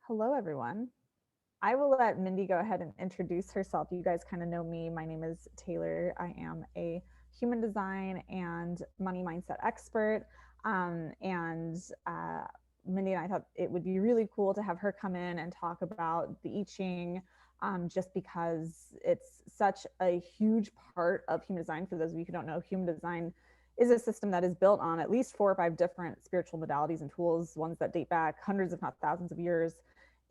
Hello, everyone. I will let Mindy go ahead and introduce herself. You guys kind of know me. My name is Taylor. I am a human design and money mindset expert. And Mindy and I thought it would be really cool to have her come in and talk about the I Ching, just because it's such a huge part of human design. For those of you who don't know, human design is a system that is built on at least 4 or 5 different spiritual modalities and tools, ones that date back hundreds, if not thousands of years.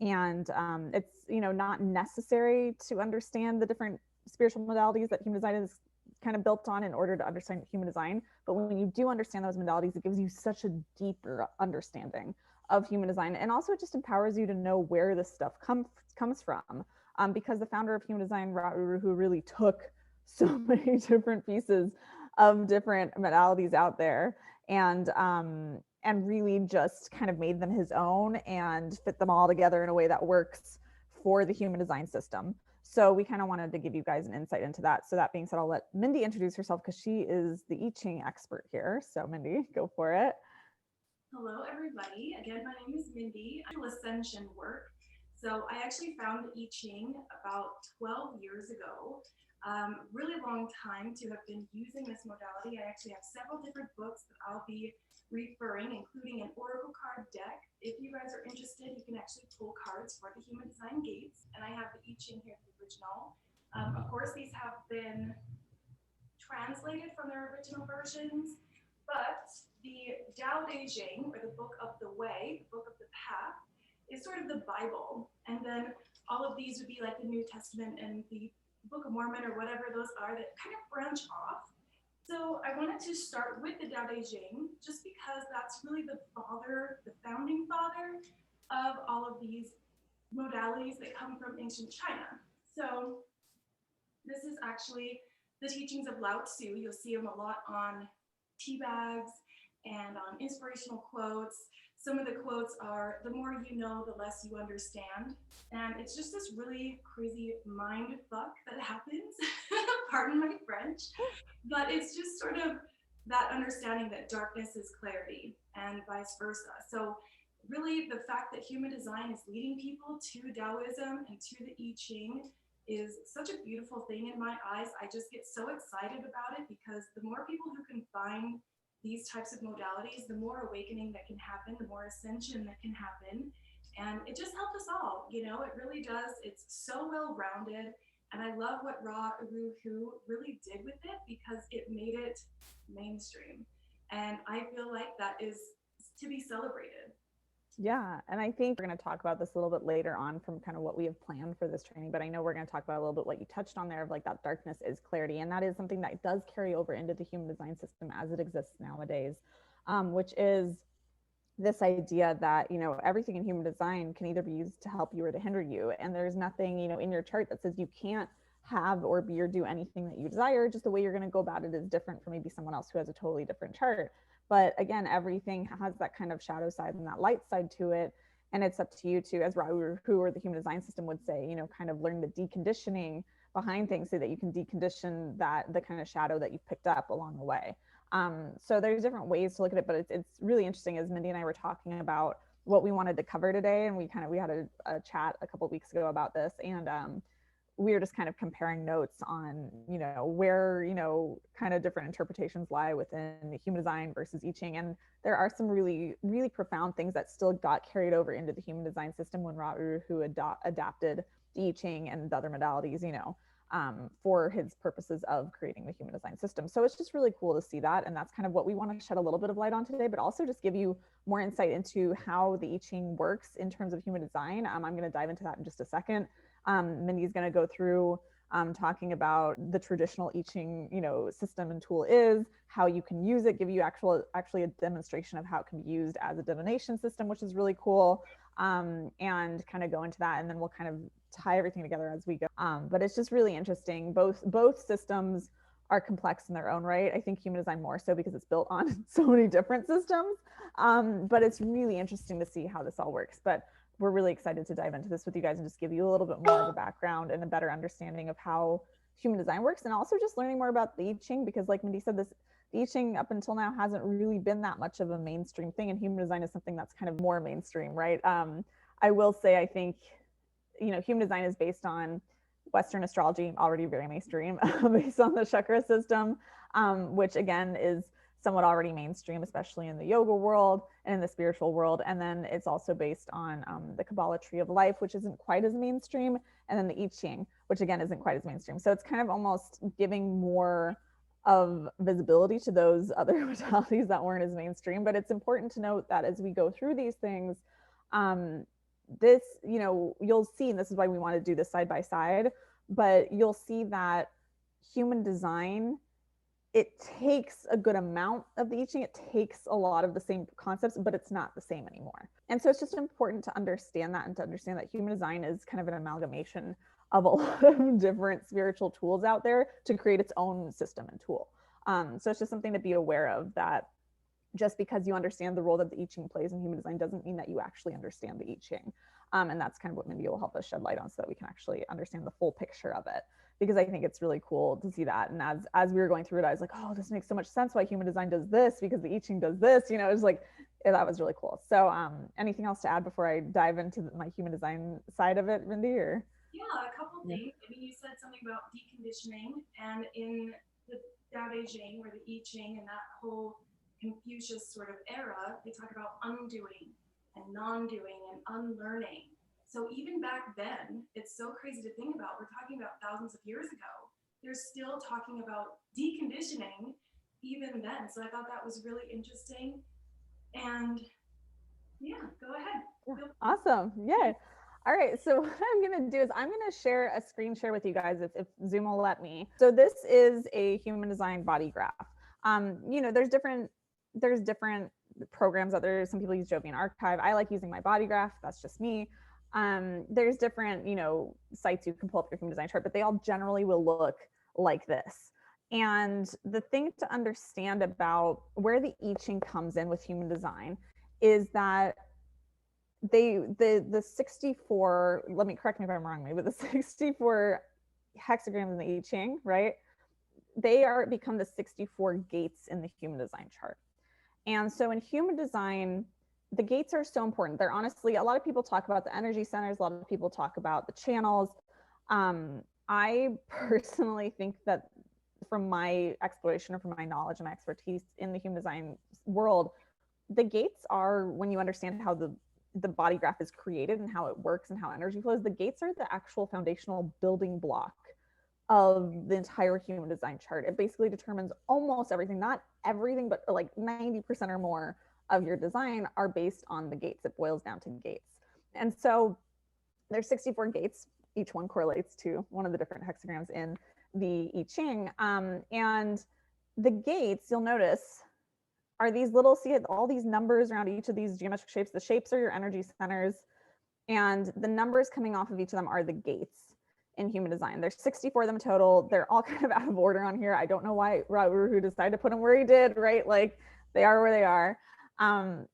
And it's not necessary to understand the different spiritual modalities that human design is kind of built on in order to understand human design. But when you do understand those modalities, it gives you such a deeper understanding of human design, and also it just empowers you to know where this stuff comes from. Because the founder of human design, who really took so many different pieces of different modalities out there and really just kind of made them his own and fit them all together in a way that works for the human design system. So we kind of wanted to give you guys an insight into that. So that being said, I'll let Mindy introduce herself because she is the I Ching expert here. So Mindy, go for it. Hello, everybody. Again, my name is Mindy. I do ascension work. So I actually found I Ching about 12 years ago. Really long time to have been using this modality. I actually have several different books that I'll be referring, including an oracle card deck. If you guys are interested, you can actually pull cards for the human design gates. And I have the I Ching here, the original. Of course, these have been translated from their original versions, but the Tao Te Ching, or the Book of the Way, the Book of the Path, is sort of the Bible. And then all of these would be like the New Testament and the Book of Mormon or whatever those are that kind of branch off. So I wanted to start with the Tao Te Ching just because that's really the father, the founding father of all of these modalities that come from ancient China. So this is actually the teachings of Lao Tzu. You'll see them a lot on tea bags and on inspirational quotes. Some of the quotes are, the more you know, the less you understand. And it's just this really crazy mind fuck that happens. Pardon my French. But it's just sort of that understanding that darkness is clarity and vice versa. So really the fact that human design is leading people to Taoism and to the I Ching is such a beautiful thing in my eyes. I just get so excited about it because the more people who can find these types of modalities, the more awakening that can happen, the more ascension that can happen. And it just helps us all, it really does. It's so well rounded. And I love what Ra Uru Hu really did with it because it made it mainstream. And I feel like that is to be celebrated. Yeah, and I think we're going to talk about this a little bit later on from kind of what we have planned for this training, but I know we're going to talk about a little bit what you touched on there of like that darkness is clarity, and that is something that does carry over into the human design system as it exists nowadays, which is this idea that everything in human design can either be used to help you or to hinder you, and there's nothing in your chart that says you can't have or be or do anything that you desire. Just the way you're going to go about it is different from maybe someone else who has a totally different chart. But again, everything has that kind of shadow side and that light side to it, and it's up to you to, as Rahu or the human design system would say, kind of learn the deconditioning behind things so that you can decondition that the kind of shadow that you've picked up along the way. So there's different ways to look at it, but it's really interesting. As Mindy and I were talking about what we wanted to cover today, and we had a chat a couple of weeks ago about this, and we were just kind of comparing notes on where kind of different interpretations lie within the human design versus I Ching. And there are some really profound things that still got carried over into the human design system when Ra Uru, who adapted the I Ching and the other modalities, for his purposes of creating the human design system. So it's just really cool to see that. And that's kind of what we want to shed a little bit of light on today, but also just give you more insight into how the I Ching works in terms of human design. I'm going to dive into that in just a second. Mindy's going to go through talking about the traditional I Ching, system and tool is, how you can use it, give you actually a demonstration of how it can be used as a divination system, which is really cool, and kind of go into that, and then we'll kind of tie everything together as we go. But it's just really interesting. Both systems are complex in their own right. I think human design more so because it's built on so many different systems. But it's really interesting to see how this all works. But we're really excited to dive into this with you guys and just give you a little bit more of a background and a better understanding of how human design works, and also just learning more about the I Ching, because like Mindy said, the I Ching up until now hasn't really been that much of a mainstream thing, and human design is something that's kind of more mainstream, right? I will say, I think, human design is based on Western astrology, already very mainstream, based on the chakra system, which again is somewhat already mainstream, especially in the yoga world and in the spiritual world. And then it's also based on the Kabbalah tree of life, which isn't quite as mainstream. And then the I Ching, which again isn't quite as mainstream. So it's kind of almost giving more of visibility to those other modalities that weren't as mainstream. But it's important to note that as we go through these things, this, you'll see, and this is why we want to do this side by side, but you'll see that human design, it takes a good amount of the I Ching. It takes a lot of the same concepts, but it's not the same anymore. And so it's just important to understand that, and to understand that human design is kind of an amalgamation of a lot of different spiritual tools out there to create its own system and tool. So it's just something to be aware of, that just because you understand the role that the I Ching plays in human design doesn't mean that you actually understand the I Ching. And that's kind of what Mindy will help us shed light on, so that we can actually understand the full picture of it. Because I think it's really cool to see that. And as we were going through it, I was like, oh, this makes so much sense why human design does this, because the I Ching does this. It was like, that was really cool. So anything else to add before I dive into my human design side of it, Mindy? Or yeah, a couple things. I mean, you said something about deconditioning, and in the Tao Te Ching, or the I Ching, and that whole Confucius sort of era, they talk about undoing and non-doing and unlearning. So even back then, it's so crazy to think about. We're talking about thousands of years ago. They're still talking about deconditioning even then. So I thought that was really interesting. And yeah, go ahead. yeah, awesome. Yeah. All right, so what I'm gonna do is I'm gonna share a screen share with you guys if Zoom will let me. So this is a human design body graph. There's different programs out there. Some people use Jovian Archive. I like using my body graph. That's just me. There's different, sites you can pull up your human design chart, but they all generally will look like this. And the thing to understand about where the I Ching comes in with human design is that the 64, let me correct me if I'm wrong, maybe the 64 hexagrams in the I Ching, right? They become the 64 gates in the human design chart. And so in human design, the gates are so important. They're honestly, a lot of people talk about the energy centers, a lot of people talk about the channels. I personally think that from my exploration, or from my knowledge and my expertise in the human design world, the gates are, when you understand how the body graph is created and how it works and how energy flows, the gates are the actual foundational building block of the entire human design chart. It basically determines almost everything, not everything, but like 90% or more of your design are based on the gates. It boils down to gates. And so there's 64 gates. Each one correlates to one of the different hexagrams in the I Ching. And the gates, you'll notice, are these little, see all these numbers around each of these geometric shapes. The shapes are your energy centers, and the numbers coming off of each of them are the gates in human design. There's 64 of them total. They're all kind of out of order on here. I don't know why Who decided to put them where he did, right? Like, they are where they are.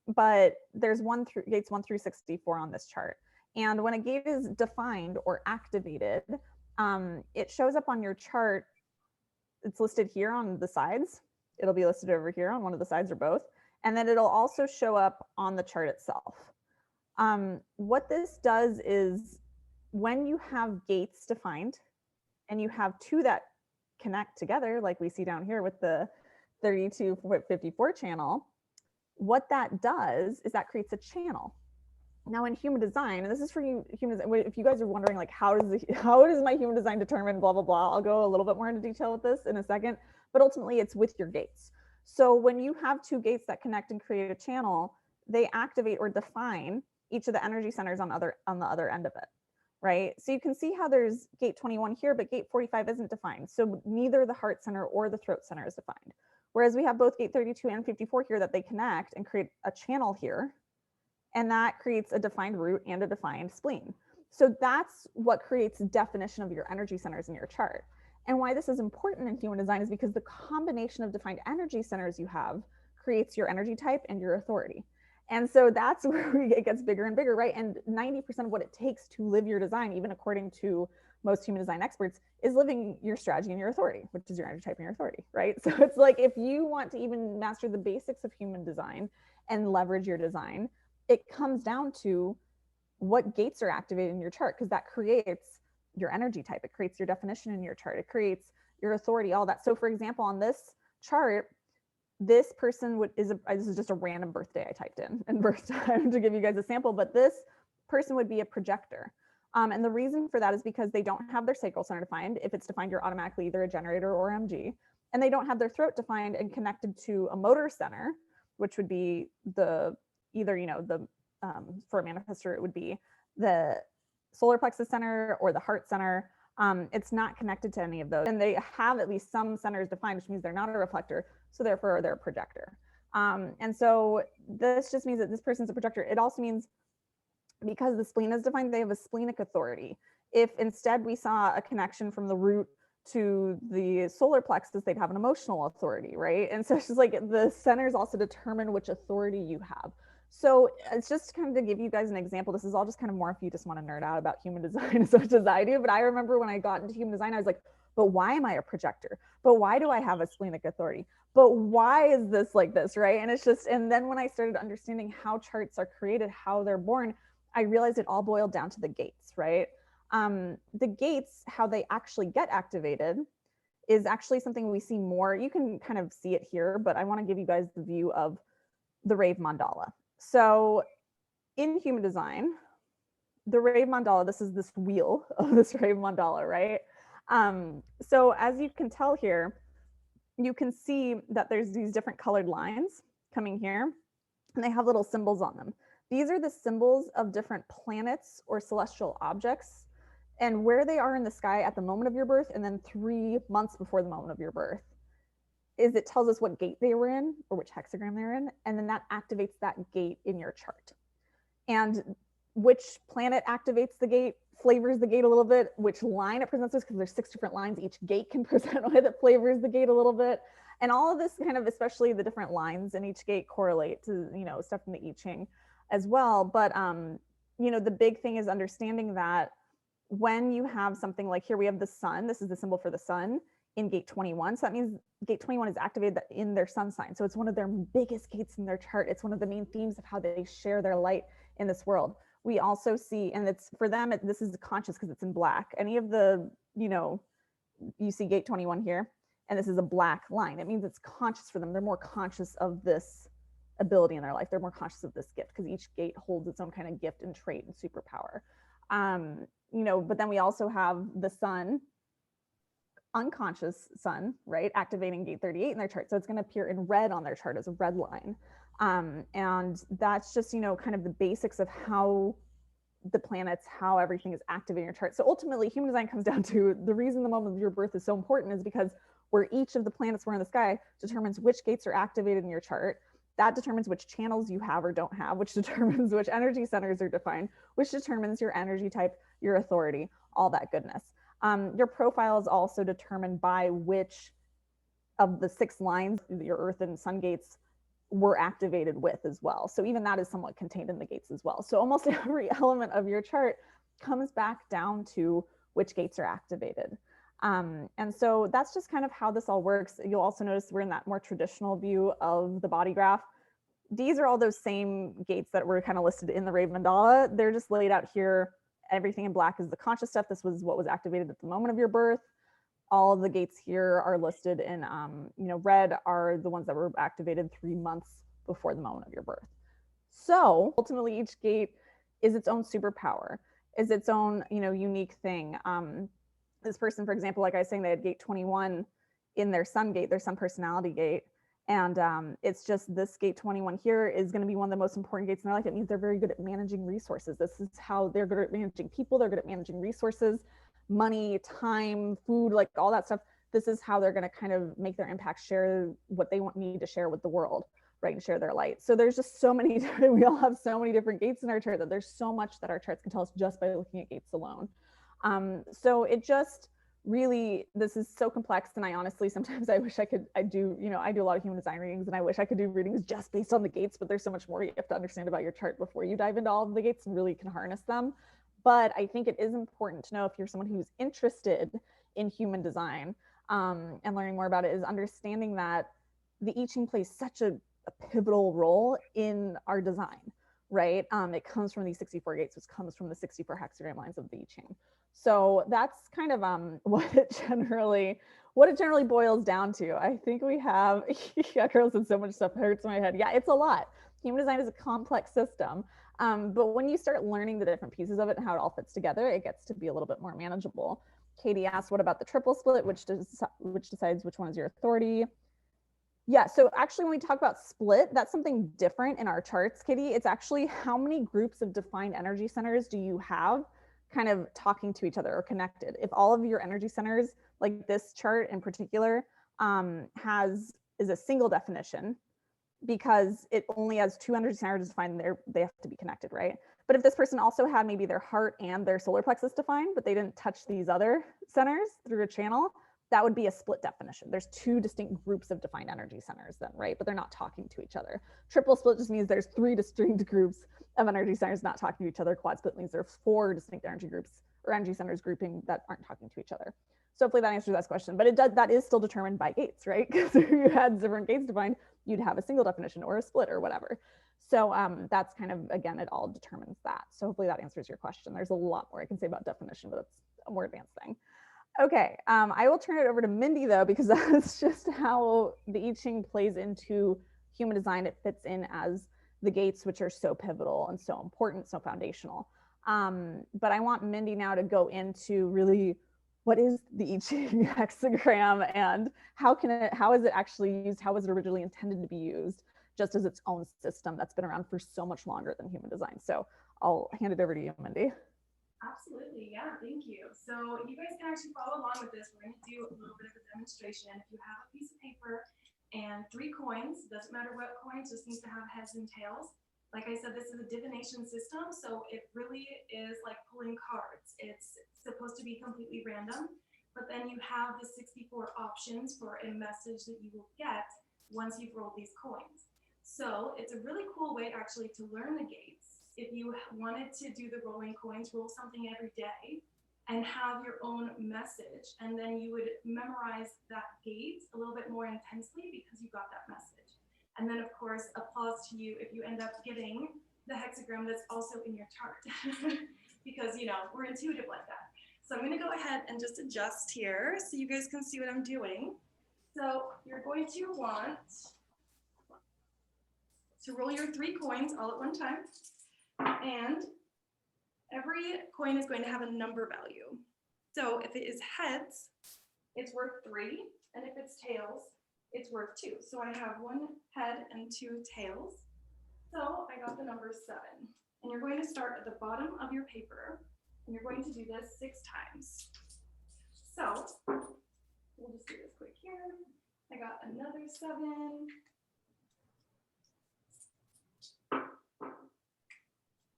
But there's gates 1 through 64 on this chart. And when a gate is defined or activated, it shows up on your chart. It's listed here on the sides. It'll be listed over here on one of the sides or both. And then it'll also show up on the chart itself. What this does is, when you have gates defined and you have two that connect together, like we see down here with the 3254 channel, what that does is that creates a channel. Now in human design, and this is for you humans, if you guys are wondering like how does my human design determine blah blah blah, I'll go a little bit more into detail with this in a second, but ultimately it's with your gates. So when you have two gates that connect and create a channel, they activate or define each of the energy centers on the other end of it, right? So you can see how there's gate 21 here, but gate 45 isn't defined. So neither the heart center or the throat center is defined. Whereas we have both gate 32 and 54 here that they connect and create a channel here. And that creates a defined root and a defined spleen. So that's what creates definition of your energy centers in your chart. And why this is important in human design is because the combination of defined energy centers you have creates your energy type and your authority. And so that's where it gets bigger and bigger, right? And 90% of what it takes to live your design, even according to most human design experts, is living your strategy and your authority, which is your energy type and your authority, right? So it's like, if you want to even master the basics of human design and leverage your design, it comes down to what gates are activated in your chart, because that creates your energy type. It creates your definition in your chart. It creates your authority, all that. So for example, on this chart, this person this is just a random birthday I typed in birth time to give you guys a sample, but this person would be a projector. And the reason for that is because they don't have their sacral center defined. If it's defined, you're automatically either a generator or MG. And they don't have their throat defined and connected to a motor center, which would be the either, for a manifestor, it would be the solar plexus center or the heart center. It's not connected to any of those. And they have at least some centers defined, which means they're not a reflector. So therefore they're a projector. And so this just means that this person's a projector. It also means because the spleen is defined, they have a splenic authority. If instead we saw a connection from the root to the solar plexus, they'd have an emotional authority, right? And so it's just like the centers also determine which authority you have. So it's just kind of to give you guys an example. This is all just kind of more if you just want to nerd out about human design as much as I do. But I remember when I got into human design, I was like, but why am I a projector? But why do I have a splenic authority? But why is this like this, right? And it's just, and then when I started understanding how charts are created, how they're born, I realized it all boiled down to the gates, right? The gates, how they actually get activated is actually something we see more. You can kind of see it here, but I want to give you guys the view of the rave mandala. So in human design, the rave mandala, this is this wheel of this rave mandala, right? So as you can tell here, you can see that there's these different colored lines coming here, and they have little symbols on them. These are the symbols of different planets or celestial objects and where they are in the sky at the moment of your birth, and then 3 months before the moment of your birth. Is it tells us what gate they were in or which hexagram they're in, and then that activates that gate in your chart. And which planet activates the gate, flavors the gate a little bit, which line it presents us, because there's 6 different lines each gate can present with, it flavors the gate a little bit. And all of this kind of, especially the different lines in each gate, correlate to, stuff in the I Ching as well. But, the big thing is understanding that when you have something like here, we have the sun, this is the symbol for the sun in gate 21. So that means gate 21 is activated in their sun sign. So it's one of their biggest gates in their chart. It's one of the main themes of how they share their light in this world. We also see, and it's for them, this is conscious because it's in black. Any of the, you see gate 21 here, and this is a black line. It means it's conscious for them. They're more conscious of this ability in their life. They're more conscious of this gift because each gate holds its own kind of gift and trait and superpower. But then we also have the sun, unconscious sun, right, activating gate 38 in their chart. So it's going to appear in red on their chart as a red line. And that's just, kind of the basics of how the planets, how everything is activating your chart. So ultimately, human design comes down to the reason the moment of your birth is so important is because where each of the planets were in the sky determines which gates are activated in your chart. That determines which channels you have or don't have, which determines which energy centers are defined, which determines your energy type, your authority, all that goodness. Your profile is also determined by which of the 6 lines your Earth and Sun gates were activated with as well. So even that is somewhat contained in the gates as well. So almost every element of your chart comes back down to which gates are activated. And so that's just kind of how this all works. You'll also notice we're in that more traditional view of the body graph. These are all those same gates that were kind of listed in the Rave Mandala. They're just laid out here. Everything in black is the conscious stuff. This was what was activated at the moment of your birth. All of the gates here are listed in, red are the ones that were activated 3 months before the moment of your birth. So ultimately, each gate is its own superpower, is its own, unique thing. This person, for example, like I was saying, they had gate 21 in their sun gate, their sun personality gate. And it's just this gate 21 here is going to be one of the most important gates in their life. It means they're very good at managing resources. This is how they're good at managing people. They're good at managing resources, money, time, food, like all that stuff. This is how they're going to kind of make their impact, share what they need to share with the world, right? And share their light. So there's just so many, we all have so many different gates in our chart that there's so much that our charts can tell us just by looking at gates alone. So it just really, this is so complex. And I honestly, sometimes I wish I do a lot of human design readings and I wish I could do readings just based on the gates, but there's so much more you have to understand about your chart before you dive into all of the gates and really can harness them. But I think it is important to know if you're someone who's interested in human design and learning more about it, is understanding that the I Ching plays such a pivotal role in our design, right? It comes from these 64 gates, which comes from the 64 hexagram lines of the I Ching. So that's kind of what it generally boils down to. I think we have, yeah, girls, and so much stuff hurts my head. Yeah, it's a lot. Human design is a complex system. But when you start learning the different pieces of it and how it all fits together, it gets to be a little bit more manageable. Katie asked, what about the triple split, which decides which one is your authority? Yeah, so actually when we talk about split, that's something different in our charts, Katie. It's actually how many groups of defined energy centers do you have kind of talking to each other or connected. If all of your energy centers, like this chart in particular, is a single definition, because it only has 200 centers defined, they have to be connected, right? But if this person also had maybe their heart and their solar plexus defined, but they didn't touch these other centers through a channel, that would be a split definition. There's two distinct groups of defined energy centers then, right? But they're not talking to each other. Triple split just means there's 3 distinct groups of energy centers not talking to each other. Quad split means there are 4 distinct energy groups or energy centers grouping that aren't talking to each other. So hopefully that answers that question. But that is still determined by gates, right? Because if you had different gates defined, you'd have a single definition or a split or whatever. So that's kind of, again, it all determines that. So hopefully that answers your question. There's a lot more I can say about definition, but that's a more advanced thing. Okay, I will turn it over to Mindy though, because that's just how the I Ching plays into human design. It fits in as the gates, which are so pivotal and so important, so foundational. But I want Mindy now to go into really what is the I Ching hexagram and how is it actually used? How was it originally intended to be used, just as its own system that's been around for so much longer than human design. So I'll hand it over to you, Mindy. Absolutely, yeah, thank you. So you guys can actually follow along with this. We're going to do a little bit of a demonstration. If you have a piece of paper and 3 coins, doesn't matter what coins, just needs to have heads and tails. Like I said, this is a divination system, so it really is like pulling cards. It's supposed to be completely random, but then you have the 64 options for a message that you will get once you've rolled these coins. So it's a really cool way actually to learn the gates. If you wanted to do the rolling coins, roll something every day and have your own message, and then you would memorize that gate a little bit more intensely because you got that message. And then of course, applause to you if you end up getting the hexagram that's also in your chart because, you know, we're intuitive like that. So I'm going to go ahead and just adjust here so you guys can see what I'm doing. So you're going to want to roll your 3 coins all at one time. And every coin is going to have a number value. So if it is heads, it's worth 3. And if it's tails, it's worth 2. So I have 1 head and 2 tails. So I got the number 7. And you're going to start at the bottom of your paper. And you're going to do this 6 times. So we'll just do this quick here. I got another 7.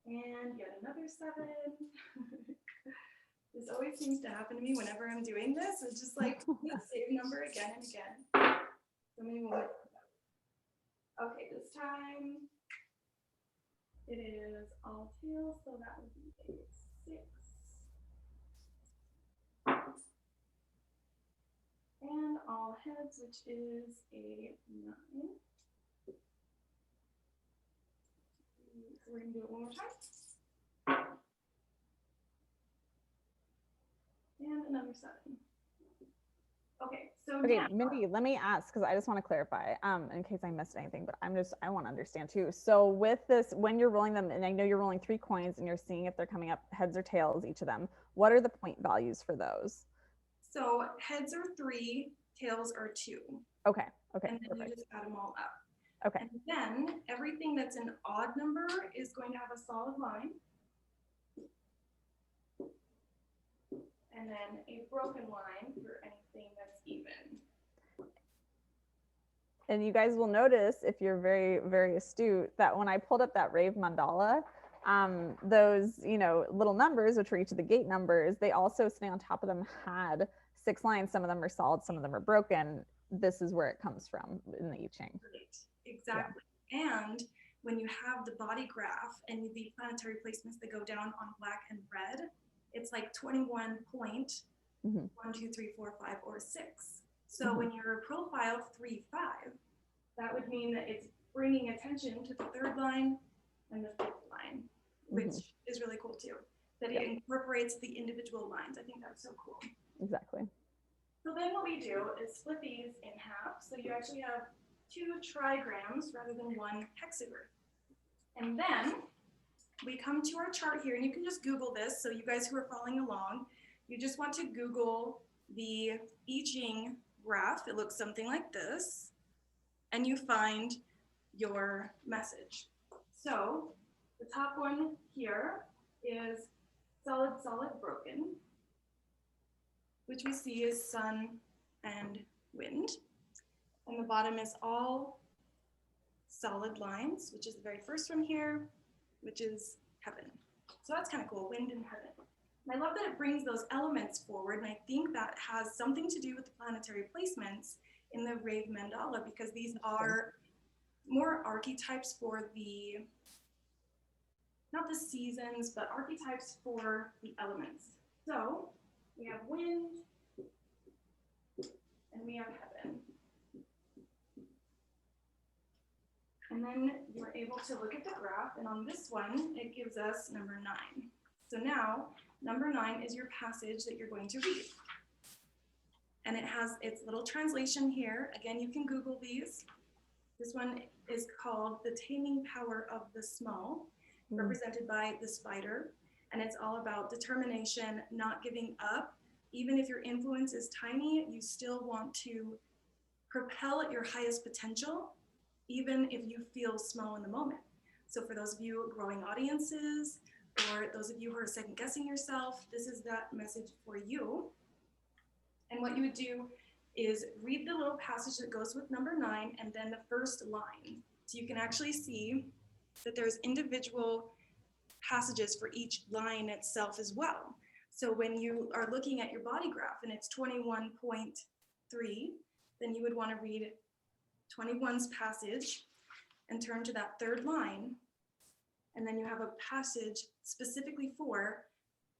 And yet another 7. This always seems to happen to me whenever I'm doing this. It's just like the same number again and again. So maybe we'll okay, this time it is all tails, so that would be a 6. And all heads, which is a 9. So we're going to do it one more time. And another 7. Okay, so okay, now, Mindy, let me ask, because I just want to clarify, in case I missed anything, but I want to understand too. So with this, when you're rolling them, and I know you're rolling 3 coins and you're seeing if they're coming up heads or tails, each of them, what are the point values for those? So heads are 3, tails are 2. Okay, okay, and then perfect. you just add them all up. Okay. And then everything that's an odd number is going to have a solid line. And then a broken line for anything that's even. And you guys will notice, if you're very, very astute, that when I pulled up that rave mandala, those, you know, little numbers, which were each of the gate numbers, they also sitting on top of them had 6 lines. Some of them are solid, some of them are broken. This is where it comes from in the I Ching. Right. Exactly. Yeah. And when you have the body graph and the planetary placements that go down on black and red, it's like 21 point, 1, 2, 3, 4, 5, or 6. So when your profile 3, 5, that would mean that it's bringing attention to the 3rd line, and the fifth line, which is really cool too, that it incorporates the individual lines. I think that's so cool. Exactly. So then what we do is split these in half. So you actually have 2 trigrams rather than 1 hexagram. And then we come to our chart here, and you can just Google this. So you guys who are following along, you just want to Google the I Ching graph. It looks something like this, and you find your message. So the top one here is solid, solid, broken, which we see is sun and wind. And the bottom is all solid lines, which is the very first one here, which is heaven. So that's kind of cool, wind and heaven. And I love that it brings those elements forward, and I think that has something to do with the planetary placements in the Rave Mandala, because these are more archetypes for the, not the seasons, but archetypes for the elements. So we have wind, and we have heaven. And then you're able to look at the graph, and on this one, it gives us number 9. So now, number 9 is your passage that you're going to read. And it has its little translation here. Again, you can Google these. This one is called The Taming Power of the Small, represented by the spider. And it's all about determination, not giving up. Even if your influence is tiny, you still want to propel at your highest potential, even if you feel small in the moment. So for those of you growing audiences, or those of you who are second guessing yourself, this is that message for you. And what you would do is read the little passage that goes with number 9 and then the first line. So you can actually see that there's individual passages for each line itself as well. So when you are looking at your body graph and it's 21.3, then you would want to read 21's passage and turn to that third line. And then you have a passage specifically for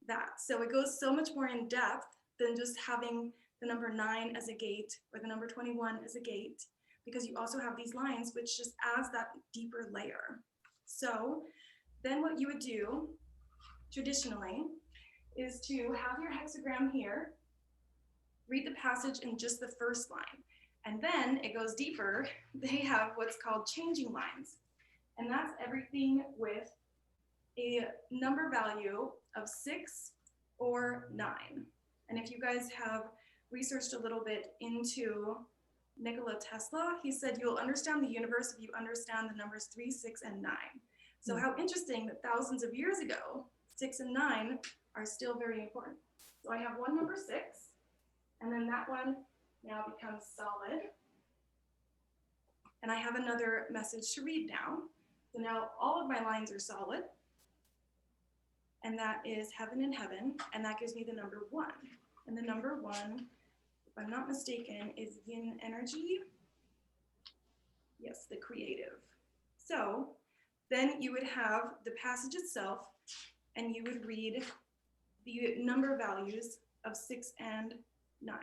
that. So it goes so much more in depth than just having the number 9 as a gate or the number 21 as a gate, because you also have these lines, which just adds that deeper layer. So then what you would do traditionally is to have your hexagram here, read the passage in just the first line. And then it goes deeper. They have what's called changing lines. And that's everything with a number value of 6 or 9. And if you guys have researched a little bit into Nikola Tesla, he said you'll understand the universe if you understand the numbers 3, 6, and 9. So how interesting that thousands of years ago, 6 and 9 are still very important. So I have one number 6, and then that one now becomes solid. And I have another message to read now. So now all of my lines are solid. And that is heaven and heaven. And that gives me the number 1. And the number 1, if I'm not mistaken, is yin energy. Yes, the creative. So then you would have the passage itself, and you would read the number values of 6 and 9.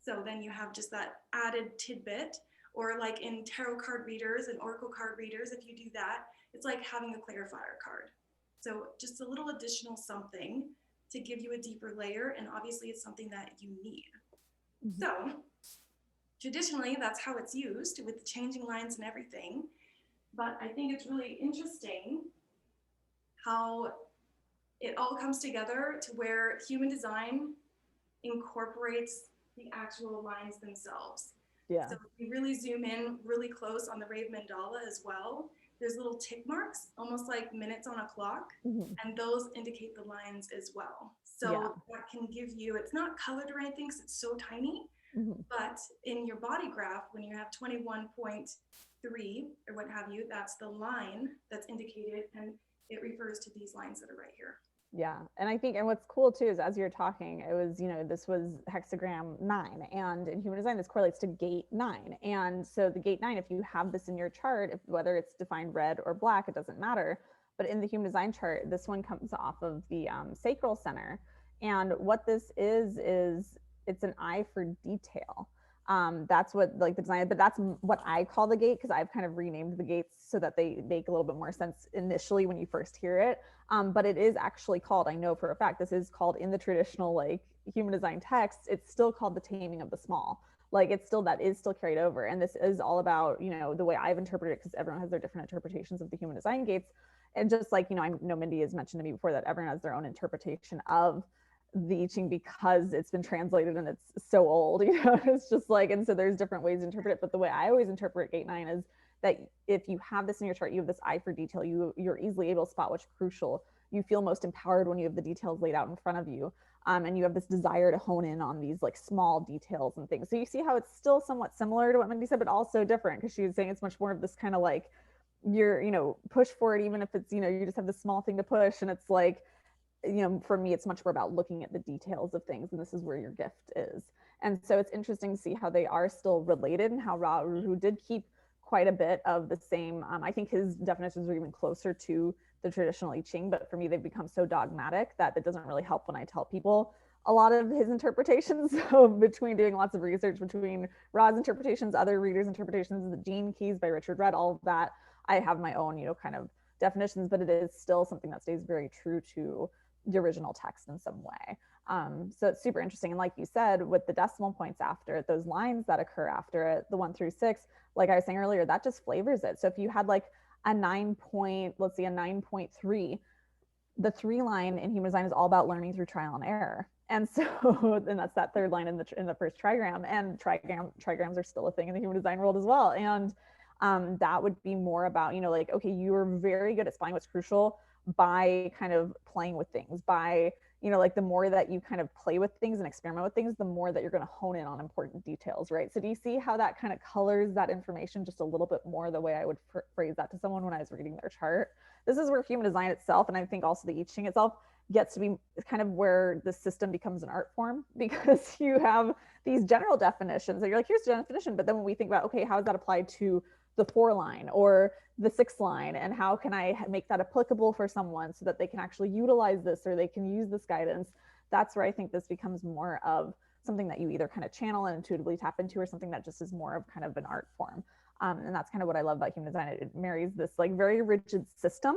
So then you have just that added tidbit, or like in tarot card readers and oracle card readers, if you do that, it's like having a clarifier card. So just a little additional something to give you a deeper layer, and obviously it's something that you need. So traditionally, that's how it's used with the changing lines and everything. But I think it's really interesting how it all comes together to where human design incorporates the actual lines themselves. Yeah. So if you really zoom in really close on the Rave Mandala as well, there's little tick marks, almost like minutes on a clock, and those indicate the lines as well. So that can give you, it's not colored or anything because it's so tiny, but in your body graph, when you have 21.3 or what have you, that's the line that's indicated, and it refers to these lines that are right here. Yeah. And I think, and what's cool too, is as you're talking, it was, you know, this was hexagram 9, and in human design, this correlates to gate 9. And so the gate 9, if you have this in your chart, if, whether it's defined red or black, it doesn't matter. But in the human design chart, this one comes off of the sacral center. And what this is it's an eye for detail. That's what like the design, but that's what I call the gate, because I've kind of renamed the gates so that they make a little bit more sense initially when you first hear it. But it is actually called, I know for a fact, this is called in the traditional like human design text, it's still called the taming of the small. Like it's still, that is still carried over. And this is all about, you know, the way I've interpreted it, because everyone has their different interpretations of the human design gates. And just like, you know, I know Mindy has mentioned to me before that everyone has their own interpretation of the I Ching because it's been translated and it's so old, you know, it's just like, and so there's different ways to interpret it. But the way I always interpret gate 9 is that if you have this in your chart, you have this eye for detail, you're easily able to spot what's crucial. You feel most empowered when you have the details laid out in front of you. And you have this desire to hone in on these like small details and things. So you see how it's still somewhat similar to what Mindy said, but also different, because she was saying it's much more of this kind of like, you're, you know, push for it, even if it's, you know, you just have this small thing to push. And it's like, you know, for me, it's much more about looking at the details of things, and this is where your gift is. And so it's interesting to see how they are still related, and how Ra-Uru did keep quite a bit of the same. I think his definitions are even closer to the traditional I Ching, but for me, they've become so dogmatic that it doesn't really help when I tell people a lot of his interpretations. So between doing lots of research, between Ra's interpretations, other readers' interpretations, the Gene Keys by Richard Rudd, all of that, I have my own, you know, kind of definitions, but it is still something that stays very true to the original text in some way. So it's super interesting. And like you said, with the decimal points after it, those lines that occur after it, the 1 through 6, like I was saying earlier, that just flavors it. So if you had like a 9 point, let's see, a 9.3, the 3 line in human design is all about learning through trial and error. And so, and that's that third line in the first trigram. And trigrams are still a thing in the human design world as well. And that would be more about, you know, like, okay, you're very good at spotting what's crucial by kind of playing with things, by, you know, like the more that you kind of play with things and experiment with things, the more that you're going to hone in on important details, right? So do you see how that kind of colors that information just a little bit more the way I would phrase that to someone when I was reading their chart? This is where human design itself, and I think also the I Ching itself, gets to be kind of where the system becomes an art form, because you have these general definitions and you're like, here's the definition. But then when we think about, okay, how is that applied to the 4 line or the 6 line, and how can I make that applicable for someone so that they can actually utilize this or they can use this guidance? That's where I think this becomes more of something that you either kind of channel and intuitively tap into, or something that just is more of kind of an art form. And that's kind of what I love about human design. It marries this like very rigid system,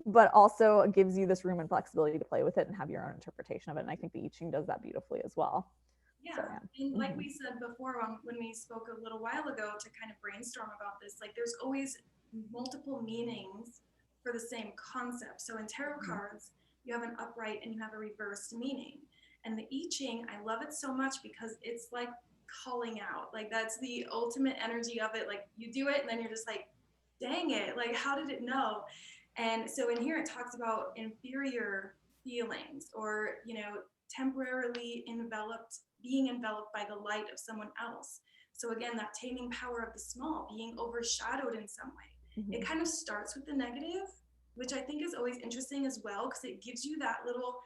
but also gives you this room and flexibility to play with it and have your own interpretation of it. And I think the I Ching does that beautifully as well. Yeah, so, yeah. And like we said before, when we spoke a little while ago to kind of brainstorm about this, like there's always multiple meanings for the same concept. So in tarot cards, you have an upright and you have a reversed meaning. And the I Ching, I love it so much because it's like calling out. Like that's the ultimate energy of it. Like you do it and then you're just like, dang it, like how did it know? And so in here it talks about inferior feelings, or, you know, temporarily being enveloped by the light of someone else. So again, that taming power of the small, being overshadowed in some way. It kind of starts with the negative, which I think is always interesting as well, because it gives you that little,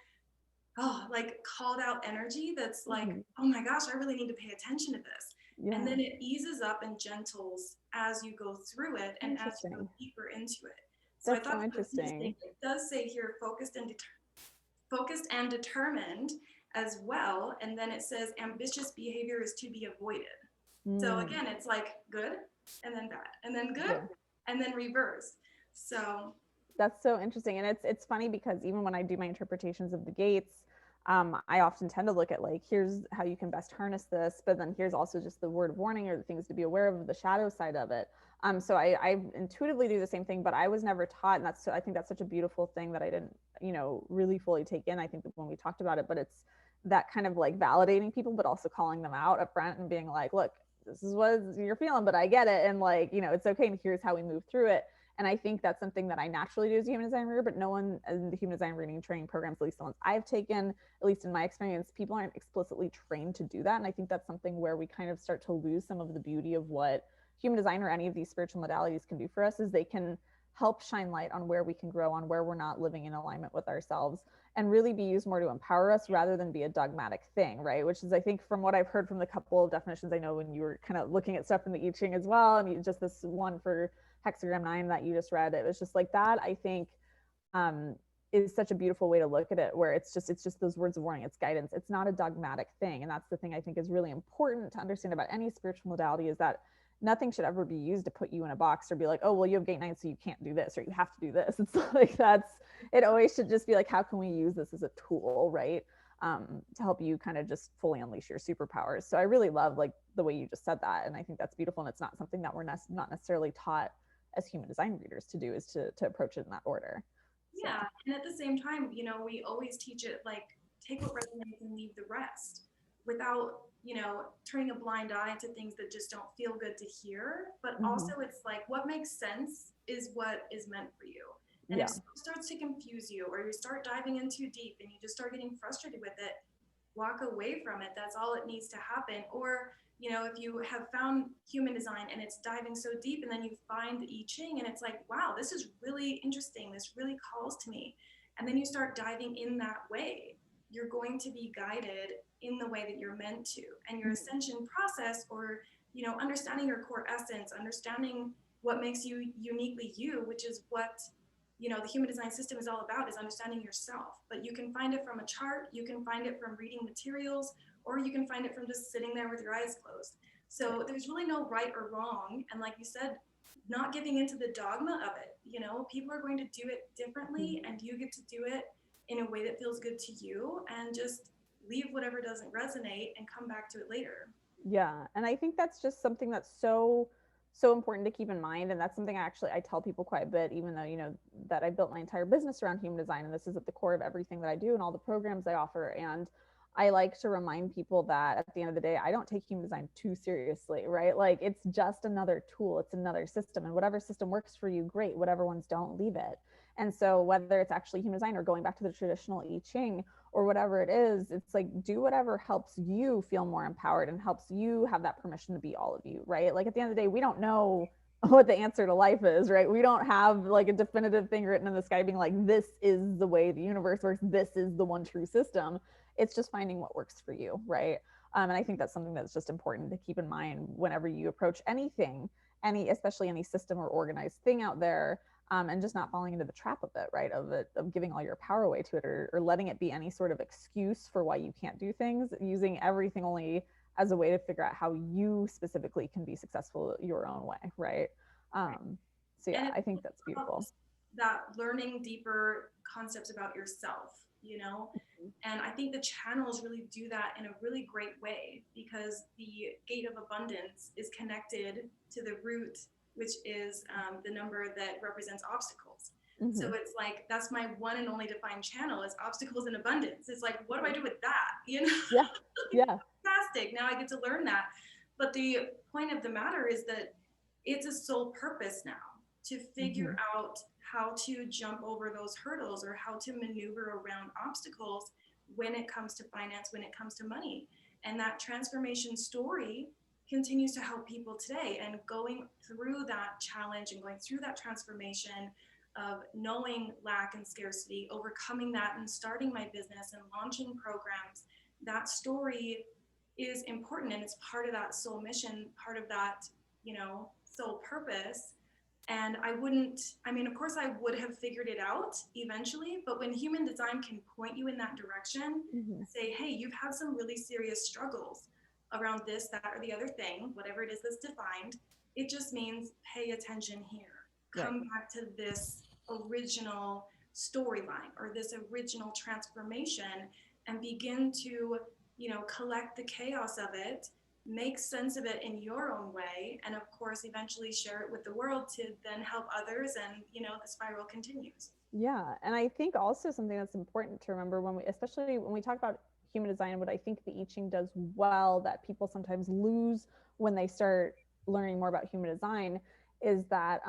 like called out energy that's like, oh my gosh, I really need to pay attention to this. Yeah. And then it eases up and gentles as you go through it and as you go deeper into it. So that's I thought so interesting. It does say here focused and determined as well. And then it says ambitious behavior is to be avoided. So again, it's like good and then bad and then good and then reverse. So that's so interesting. And it's funny because even when I do my interpretations of the gates, I often tend to look at like, here's how you can best harness this, but then here's also just the word of warning or the things to be aware of, the shadow side of it. So I intuitively do the same thing, but I was never taught. And I think that's such a beautiful thing that I didn't, you know, really fully take in. I think that when we talked about it, but it's that kind of like validating people, but also calling them out up front and being like, look, this is what you're feeling, but I get it. And like, you know, it's okay. And here's how we move through it. And I think that's something that I naturally do as a human design reader, but no one in the human design reading training programs, at least the ones I've taken, at least in my experience, people aren't explicitly trained to do that. And I think that's something where we kind of start to lose some of the beauty of what human design or any of these spiritual modalities can do for us, is they can help shine light on where we can grow, on where we're not living in alignment with ourselves, and really be used more to empower us rather than be a dogmatic thing, right? Which is, I think, from what I've heard from the couple of definitions I know when you were kind of looking at stuff in the I Ching as well, and just this one for hexagram 9 that you just read, it was just like that, I think is such a beautiful way to look at it, where it's just those words of warning, it's guidance, it's not a dogmatic thing. And that's the thing I think is really important to understand about any spiritual modality, is that nothing should ever be used to put you in a box or be like, oh, well, you have gate 9, so you can't do this, or you have to do this. It's like, it always should just be like, how can we use this as a tool, right? To help you kind of just fully unleash your superpowers. So I really love like the way you just said that. And I think that's beautiful. And it's not something that we're not necessarily taught as human design readers to do, is to approach it in that order. So. Yeah. And at the same time, you know, we always teach it like, take what resonates and leave the rest, without, you know, turning a blind eye to things that just don't feel good to hear. But also it's like, what makes sense is what is meant for you. And if it starts to confuse you, or you start diving in too deep and you just start getting frustrated with it, walk away from it. That's all it needs to happen. Or, you know, if you have found human design and it's diving so deep, and then you find the I Ching and it's like, wow, this is really interesting, this really calls to me, and then you start diving in that way, you're going to be guided in the way that you're meant to. And your ascension process, or, you know, understanding your core essence, understanding what makes you uniquely you, which is what, you know, the human design system is all about, is understanding yourself. But you can find it from a chart, you can find it from reading materials, or you can find it from just sitting there with your eyes closed. So there's really no right or wrong. And like you said, not giving into the dogma of it. You know, people are going to do it differently, and you get to do it in a way that feels good to you, and just leave whatever doesn't resonate and come back to it later. Yeah. And I think that's just something that's so important to keep in mind. And that's something I tell people quite a bit, even though, you know, that I built my entire business around human design, and this is at the core of everything that I do and all the programs I offer. And I like to remind people that at the end of the day, I don't take human design too seriously, right? Like, it's just another tool, it's another system, and whatever system works for you, great. Whatever ones don't, leave it. And so whether it's actually human design or going back to the traditional I Ching or whatever it is, it's like, do whatever helps you feel more empowered and helps you have that permission to be all of you, right? Like, at the end of the day, we don't know what the answer to life is, right? We don't have like a definitive thing written in the sky being like, this is the way the universe works, this is the one true system. It's just finding what works for you, right? And I think that's something that's just important to keep in mind whenever you approach anything, especially any system or organized thing out there. And just not falling into the trap of it, right? Of giving all your power away to it, or letting it be any sort of excuse for why you can't do things, using everything only as a way to figure out how you specifically can be successful your own way, right? So yeah, I think that's beautiful. That learning deeper concepts about yourself, you know? And I think the channels really do that in a really great way, because the gate of abundance is connected to the root, which is the number that represents obstacles. So it's like, that's my one and only defined channel, is obstacles and abundance. It's like, what do I do with that? You know? Yeah. Yeah. Fantastic. Now I get to learn that. But the point of the matter is that it's a sole purpose now to figure out how to jump over those hurdles, or how to maneuver around obstacles when it comes to finance, when it comes to money. And that transformation story continues to help people today. And going through that challenge and going through that transformation of knowing lack and scarcity, overcoming that, and starting my business and launching programs, that story is important, and it's part of that soul mission, part of that, you know, soul purpose. And I mean, of course I would have figured it out eventually, but when human design can point you in that direction, say, hey, you've had some really serious struggles around this, that, or the other thing, whatever it is that's defined, it just means pay attention here. Come back to this original storyline, or this original transformation, and begin to, you know, collect the chaos of it, make sense of it in your own way, and of course eventually share it with the world to then help others, and, you know, the spiral continues. Yeah. And I think also something that's important to remember especially when we talk about human design, what I think the I Ching does well that people sometimes lose when they start learning more about human design, is that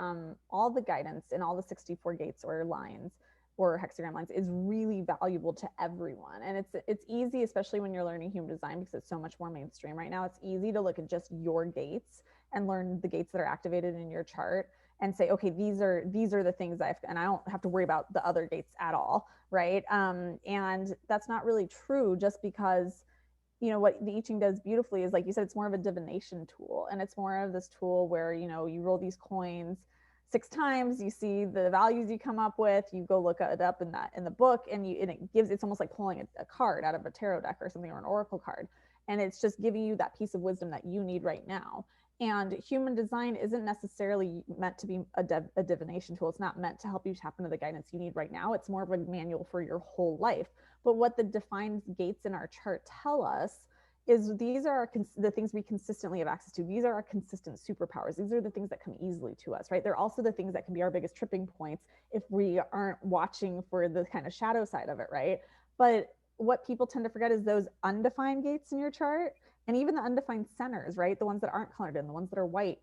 all the guidance in all the 64 gates or lines or hexagram lines is really valuable to everyone. And it's easy, especially when you're learning human design, because it's so much more mainstream right now. It's easy to look at just your gates and learn the gates that are activated in your chart and say, okay, these are the things and I don't have to worry about the other gates at all, right? And that's not really true, just because, you know, what the I Ching does beautifully is, like you said, it's more of a divination tool, and it's more of this tool where, you know, you roll these coins, 6 times, you see the values you come up with, you go look it up in the book, and it's almost like pulling a card out of a tarot deck or something, or an oracle card. And it's just giving you that piece of wisdom that you need right now. And human design isn't necessarily meant to be a divination tool. It's not meant to help you tap into the guidance you need right now. It's more of a manual for your whole life. But what the defined gates in our chart tell us is these are the things we consistently have access to. These are our consistent superpowers. These are the things that come easily to us, right? They're also the things that can be our biggest tripping points if we aren't watching for the kind of shadow side of it, right? But what people tend to forget is those undefined gates in your chart, and even the undefined centers, right? The ones that aren't colored in, the ones that are white,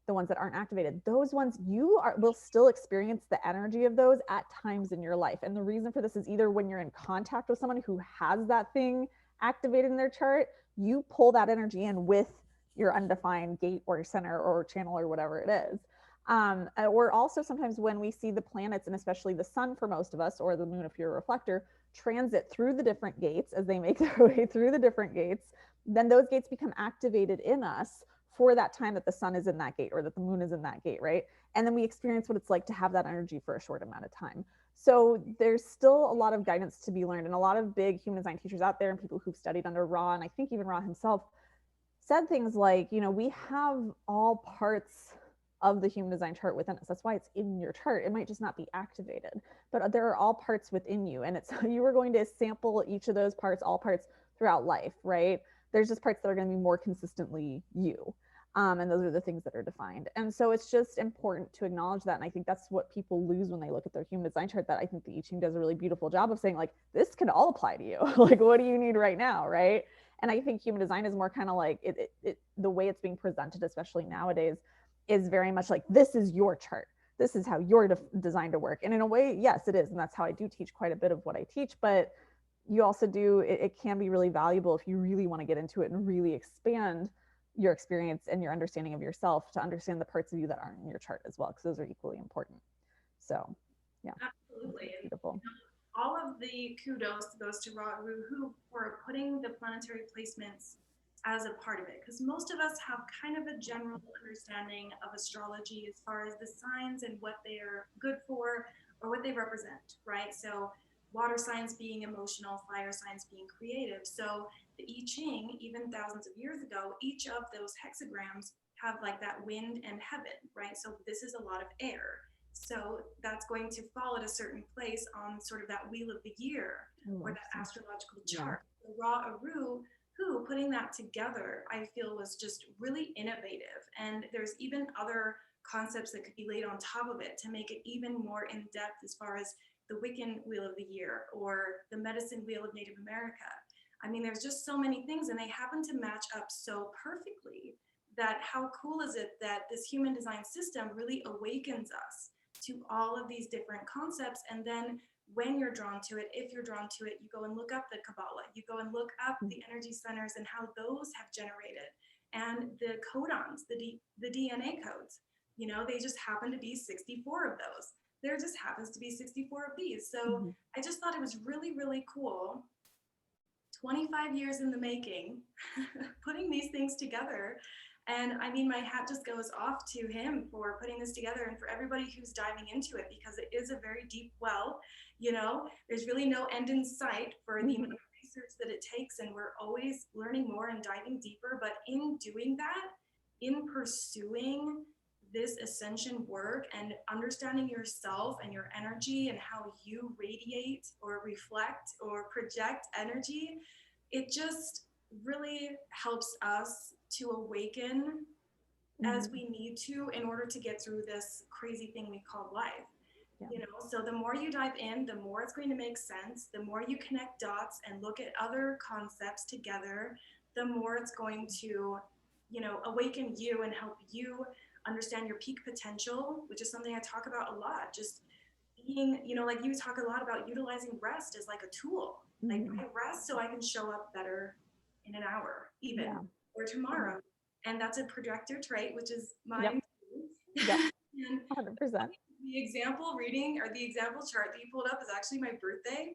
the ones that aren't activated, those ones will still experience the energy of those at times in your life. And the reason for this is either when you're in contact with someone who has that thing activated in their chart, you pull that energy in with your undefined gate or center or channel or whatever it is. Or also sometimes when we see the planets, and especially the sun for most of us, or the moon if you're a reflector, transit through the different gates as they make their way through the different gates, then those gates become activated in us for that time that the sun is in that gate or that the moon is in that gate, right? And then we experience what it's like to have that energy for a short amount of time. So there's still a lot of guidance to be learned, and a lot of big human design teachers out there and people who've studied under Ra, and I think even Ra himself said things like, we have all parts of the human design chart within us. That's why it's in your chart. It might just not be activated, but there are all parts within you, and it's you are going to sample each of those parts, all parts throughout life, right? There's just parts that are going to be more consistently you. And those are the things that are defined. And so it's just important to acknowledge that. And I think that's what people lose when they look at their human design chart, that I think the I Ching does a really beautiful job of saying, like, this can all apply to you. Like, what do you need right now, right? And I think human design is more kind of like the way it's being presented, especially nowadays, is very much like, this is your chart. This is how you're designed to work. And in a way, yes, it is. And that's how I do teach quite a bit of what I teach. But you also do, it can be really valuable if you really want to get into it and really expand your experience and your understanding of yourself to understand the parts of you that aren't in your chart as well, because those are equally important. So yeah, absolutely. beautiful. All of the kudos goes to Ra who for putting the planetary placements as a part of it, because most of us have kind of a general understanding of astrology as far as the signs and what they are good for or what they represent, right? So water signs being emotional, fire signs being creative. So the I Ching, even thousands of years ago, each of those hexagrams have like that wind and heaven, right? So this is a lot of air. So that's going to fall at a certain place on sort of that wheel of the year or that astrological chart. Yeah. Ra Uru, who putting that together, I feel was just really innovative. And there's even other concepts that could be laid on top of it to make it even more in depth as far as the Wiccan Wheel of the Year or the Medicine Wheel of Native America. I mean, there's just so many things, and they happen to match up so perfectly that how cool is it that this human design system really awakens us to all of these different concepts. And then when you're drawn to it, if you're drawn to it, you go and look up the Kabbalah, you go and look up the energy centers and how those have generated, and the codons, the DNA codes, they just happen to be 64 of those. There just happens to be 64 of these. So I just thought it was really, really cool. 25 years in the making, putting these things together. And I mean, my hat just goes off to him for putting this together and for everybody who's diving into it, because it is a very deep well. There's really no end in sight for the amount of research that it takes, and we're always learning more and diving deeper. But in doing that, in pursuing this ascension work and understanding yourself and your energy and how you radiate or reflect or project energy, it just really helps us to awaken as we need to in order to get through this crazy thing we call life. So the more you dive in, the more it's going to make sense. The more you connect dots and look at other concepts together, the more it's going to awaken you and help you understand your peak potential, which is something I talk about a lot. Just being, like you talk a lot about utilizing rest as like a tool. Like I rest so I can show up better in an hour even, or tomorrow. And that's a projector trait, which is mine. Yep. 100%. The example reading or the example chart that you pulled up is actually my birthday.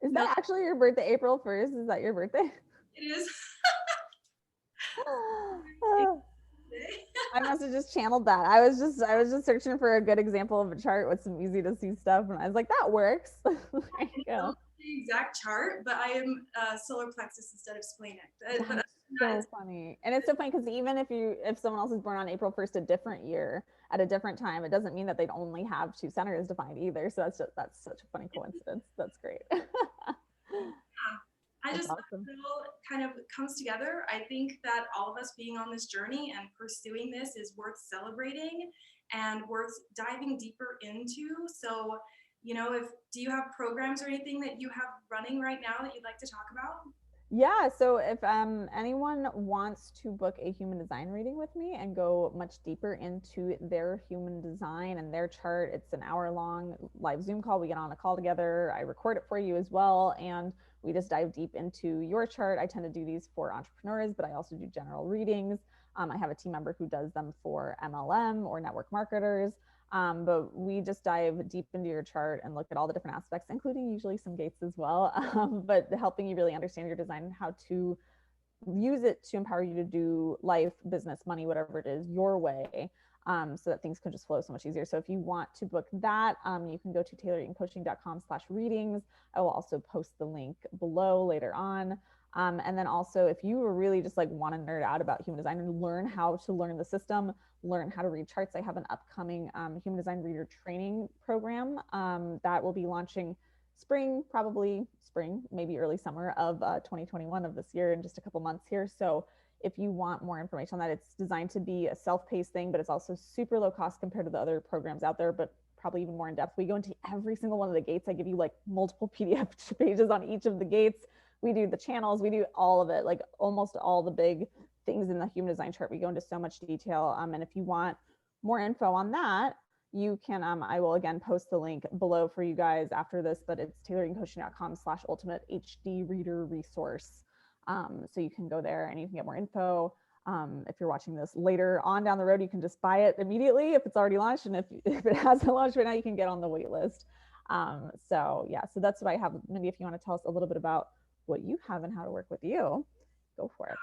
Is that actually your birthday, April 1st? Is that your birthday? It is. I must have just channeled that. I was just searching for a good example of a chart with some easy to see stuff, and I was like, that works. There you go. The exact chart, but I am solar plexus instead of splenic. But That's so funny. And it's so funny because even if someone else is born on April 1st, a different year at a different time, it doesn't mean that they'd only have two centers defined either. So that's such a funny coincidence. That's great. I That's just awesome. it all kind of comes together. I think that all of us being on this journey and pursuing this is worth celebrating and worth diving deeper into. So, if do you have programs or anything that you have running right now that you'd like to talk about? Yeah, so if anyone wants to book a human design reading with me and go much deeper into their human design and their chart, it's an hour long live Zoom call. We get on a call together. I record it for you as well, and we just dive deep into your chart. I tend to do these for entrepreneurs, but I also do general readings. I have a team member who does them for MLM or network marketers. But we just dive deep into your chart and look at all the different aspects, including usually some gates as well, but helping you really understand your design and how to use it to empower you to do life, business, money, whatever it is, your way. So that things can just flow so much easier. So if you want to book that, you can go to tayloreatoncoaching.com/readings. I will also post the link below later on. And then also, if you really just like want to nerd out about human design and learn how to learn the system, learn how to read charts, I have an upcoming human design reader training program that will be launching spring, probably spring, maybe early summer of 2021 of this year in just a couple months here. So if you want more information on that, it's designed to be a self-paced thing, but it's also super low cost compared to the other programs out there, but probably even more in depth. We go into every single one of the gates. I give you like multiple PDF pages on each of the gates. We do the channels, we do all of it, like almost all the big things in the human design chart. We go into so much detail. And if you want more info on that, you can, I will again post the link below for you guys after this, but it's tayloreatoncoaching.com/ultimate HD reader resource. So you can go there and you can get more info. If you're watching this later on down the road, you can just buy it immediately if it's already launched. And if it hasn't launched right now, you can get on the wait list. So yeah, so that's what I have. Mindy, if you want to tell us a little bit about what you have and how to work with you, go for it.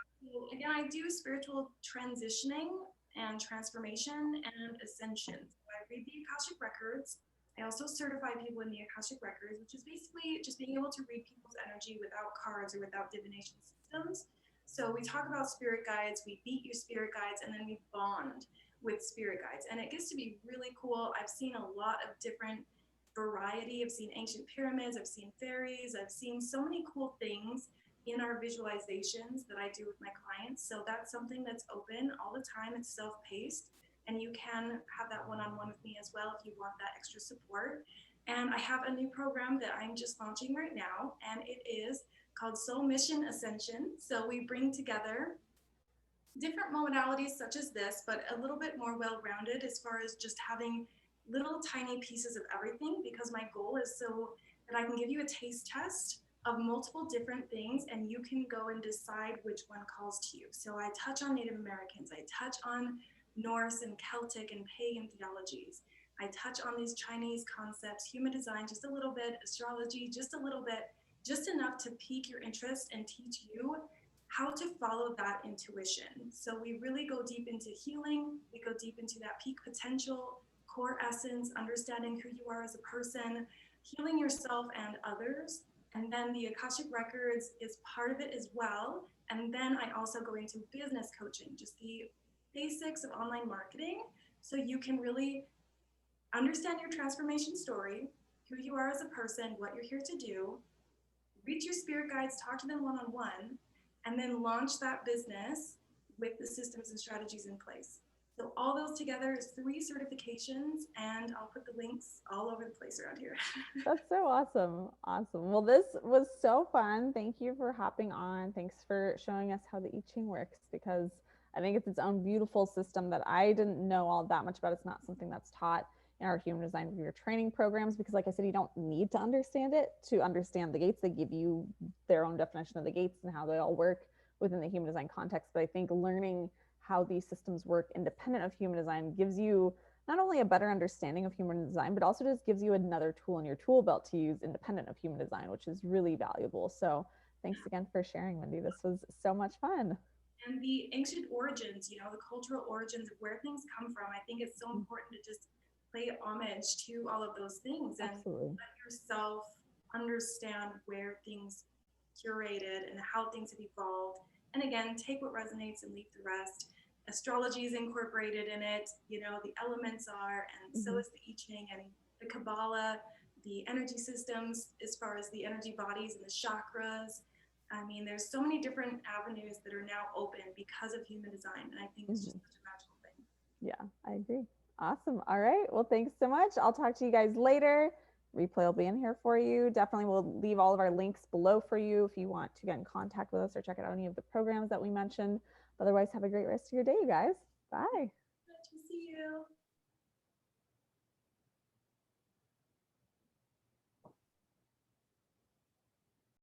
Again, I do spiritual transitioning and transformation and ascension. So I read the Akashic Records. I also certify people in the Akashic Records, which is basically just being able to read people's energy without cards or without divination systems. So we talk about spirit guides, we beat your spirit guides, and then we bond with spirit guides. And it gets to be really cool. I've seen a lot of different variety. I've seen ancient pyramids, I've seen fairies, I've seen so many cool things in our visualizations that I do with my clients. So that's something that's open all the time. It's self-paced, and you can have that one-on-one with me as well if you want that extra support. And I have a new program that I'm just launching right now, and it is called Soul Mission Ascension. So we bring together different modalities such as this, but a little bit more well-rounded as far as just having little tiny pieces of everything, because my goal is so that I can give you a taste test of multiple different things and you can go and decide which one calls to you. So I touch on Native Americans, I touch on Norse and Celtic and pagan theologies. I touch on these Chinese concepts, human design just a little bit, astrology just a little bit, just enough to pique your interest and teach you how to follow that intuition. So we really go deep into healing, we go deep into that peak potential, core essence, understanding who you are as a person, healing yourself and others. And then the Akashic Records is part of it as well. And then I also go into business coaching, just the basics of online marketing, so you can really understand your transformation story, who you are as a person, what you're here to do, reach your spirit guides, talk to them one-on-one, and then launch that business with the systems and strategies in place. So all those together is 3 certifications, and I'll put the links all over the place around here. That's so awesome. Awesome. Well, this was so fun. Thank you for hopping on. Thanks for showing us how the I Ching works, because I think it's its own beautiful system that I didn't know all that much about. It's not something that's taught in our human design reader training programs, because like I said, you don't need to understand it to understand the gates. They give you their own definition of the gates and how they all work within the human design context. But I think learning how these systems work independent of human design gives you not only a better understanding of human design, but also just gives you another tool in your tool belt to use independent of human design, which is really valuable. So thanks again for sharing, Mindy. This was so much fun. and the ancient origins, you know, the cultural origins of where things come from. I think it's so important to just pay homage to all of those things and Absolutely. let yourself understand where things curated and how things have evolved. And again, take what resonates and leave the rest. Astrology is incorporated in it, you know, the elements are, and so is the I Ching and the Kabbalah, the energy systems as far as the energy bodies and the chakras. I mean, there's so many different avenues that are now open because of human design, and I think it's just such a magical thing. Yeah, I agree. Awesome. All right. Well, thanks so much. I'll talk to you guys later. Replay will be in here for you. Definitely, we'll leave all of our links below for you if you want to get in contact with us or check out any of the programs that we mentioned. Otherwise, have a great rest of your day, you guys. Bye.